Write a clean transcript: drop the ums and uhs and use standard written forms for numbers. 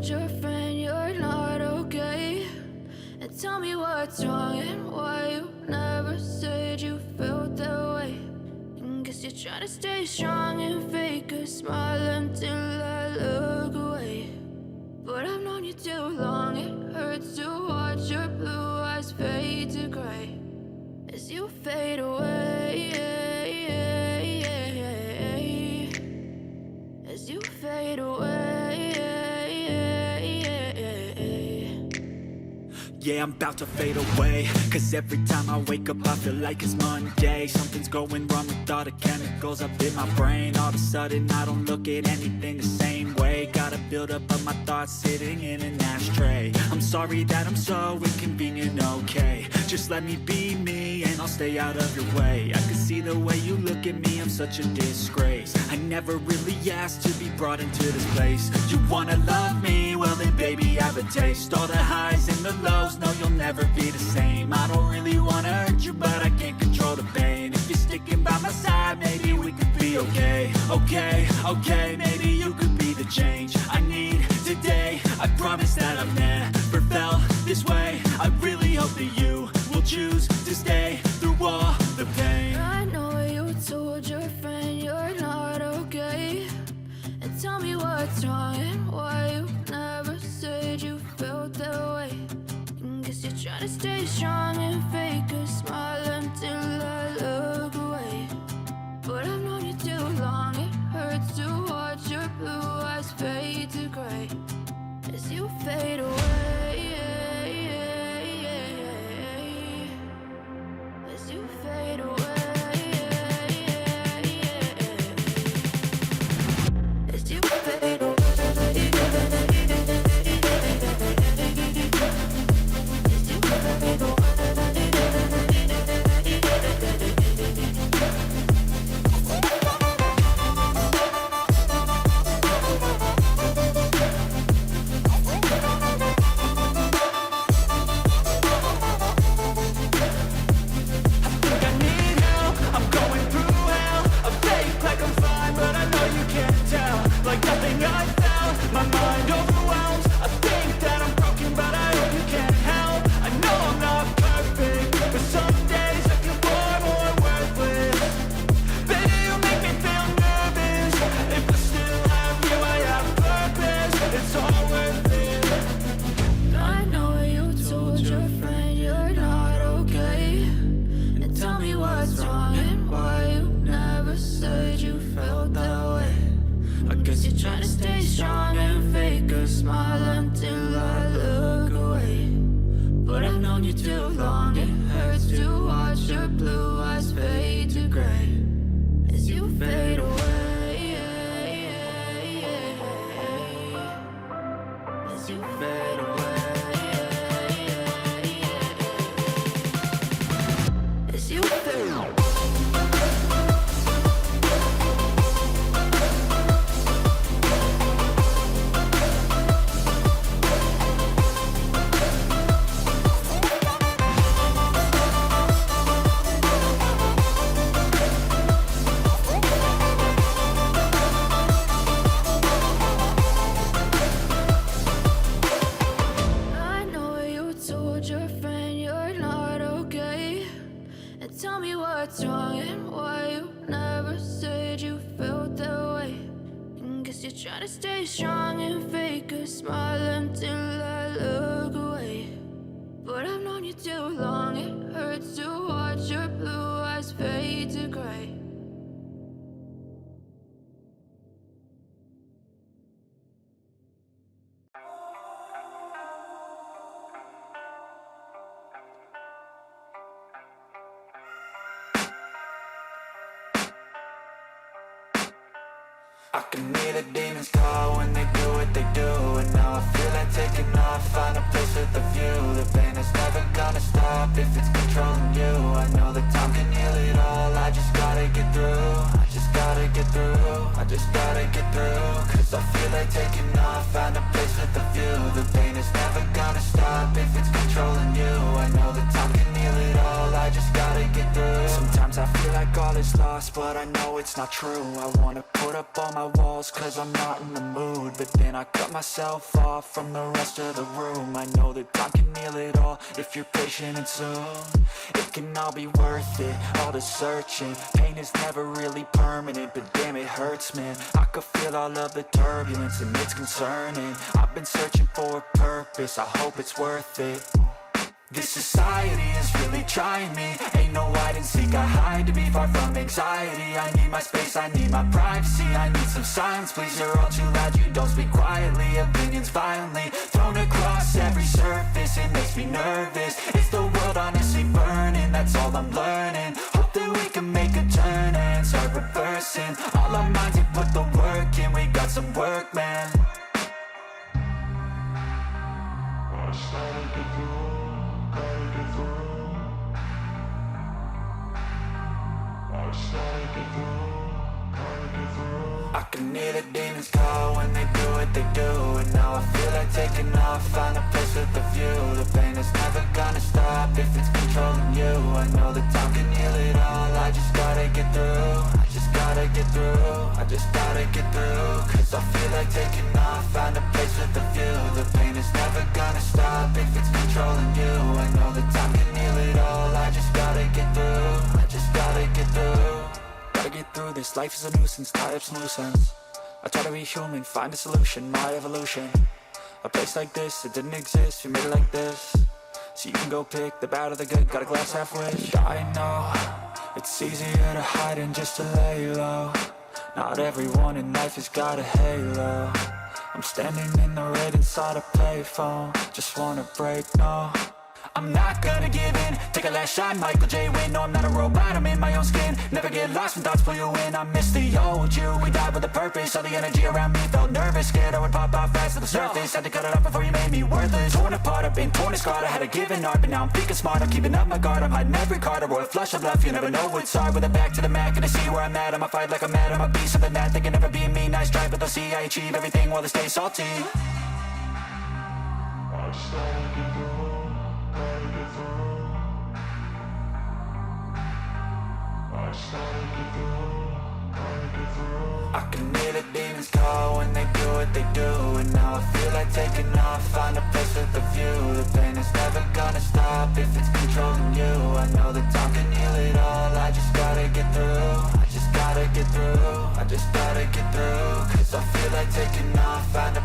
told your friend you're not okay? And tell me what's wrong and why you never said you felt that way. And guess you're trying to stay strong and fake a smile until I look away. But I've known you too long, it hurts to watch your blue eyes fade to gray as you fade away, as you fade away. Yeah, I'm about to fade away, cause every time I wake up I feel like it's Monday. Something's going wrong with all the chemicals up in my brain. All of a sudden I don't look at anything the same way. Got a buildup of my thoughts sitting in an ashtray. I'm sorry that I'm so inconvenient, okay? Just let me be me and I'll stay out of your way. I can see the way you look at me, I'm such a disgrace. I never really asked to be brought into this place. You wanna love me? Well then baby, have a taste. All the highs and the lows, no, you'll never be the same. I don't really wanna hurt you, but I can't control the pain. If you're sticking by my side, maybe we could be okay. Okay, maybe you could be the change I need today. I promise that I've never felt this way. I really hope that you will choose to stay through all the pain. I know you told your friend you're not okay. And tell me what's wrong and why you never said you felt that way. Guess you're trying to stay strong and fake a smile until I look away. But I've known you too long, it hurts to watch your blue eyes fade to gray as you fade away, as you fade away, as you fade away. I can hear the demons call when they do what they do. And now I feel like taking off, find a place with a view. The pain is never gonna stop if it's controlling you. I know that time can heal it all, I just gotta get through. I just gotta get through, I just gotta get through. Cause I feel like taking off, find a place with a view. The pain is never gonna stop if it's controlling you. I know that time can heal it all, I just gotta get through. Sometimes I feel like like all is lost, but I know it's not true. I wanna put up all my walls cause I'm not in the mood, but then I cut myself off from the rest of the room. I know that time can heal it all if you're patient and soon it can all be worth it, all the searching. Pain is never really permanent, but damn it hurts, man. I could feel all of the turbulence and it's concerning. I've been searching for a purpose, I hope it's worth it. This society is really trying me. Ain't no hide and seek, I hide to be far from anxiety. I need my space, I need my privacy. I need some silence, please, you're all too loud. You don't speak quietly, opinions violently thrown across every surface. It makes me nervous, it's the world honestly burning. That's all I'm learning, hope that we can make a turn and start reversing. All our minds have put the work in, we got some work, man. I can hear the demons call when they do what they do, and now I feel like taking off, find a place with a view. The pain is never gonna stop if it's controlling you. I know that time can heal it all, I just gotta get through. I just gotta get through, I just gotta get through. Cause I feel like taking off, find a place with a view. The pain is never gonna stop if it's controlling you. I know that time can heal it all, I just gotta get through. I just gotta get through. Gotta get through this, life is a nuisance, tie up some loose ends. I try to be human, find a solution, my evolution. A place like this, it didn't exist, we made it like this. So you can go pick the bad or the good, got a glass halfway. I know, it's easier to hide than just to lay low. Not everyone in life has got a halo. I'm standing in the red inside a payphone, just wanna break, no. I'm not gonna give in, take a last shot, Michael J. Win. No, I'm not a robot, I'm in my own skin. Never get lost when thoughts pull you in. I miss the old you, we died with a purpose. All the energy around me felt nervous, scared I would pop off fast to the surface. Had to cut it off before you made me worthless. Torn apart, I've been torn and scarred. I had a given art, but now I'm thinking smart. I'm keeping up my guard, I'm hiding every card. A royal flush of left, you never know what's hard. With a back to the mat, gonna see where I'm at. I'ma fight like I'm mad, I'ma be something that they can never be me. Nice try, but they'll see I achieve everything while they stay salty. I can hear the demons call when they do what they do, and now I feel like taking off, find a place with a view. The pain is never gonna stop if it's controlling you. I know that time can heal it all, I just gotta get through. I just gotta get through, I just gotta get through. Cause I feel like taking off, find a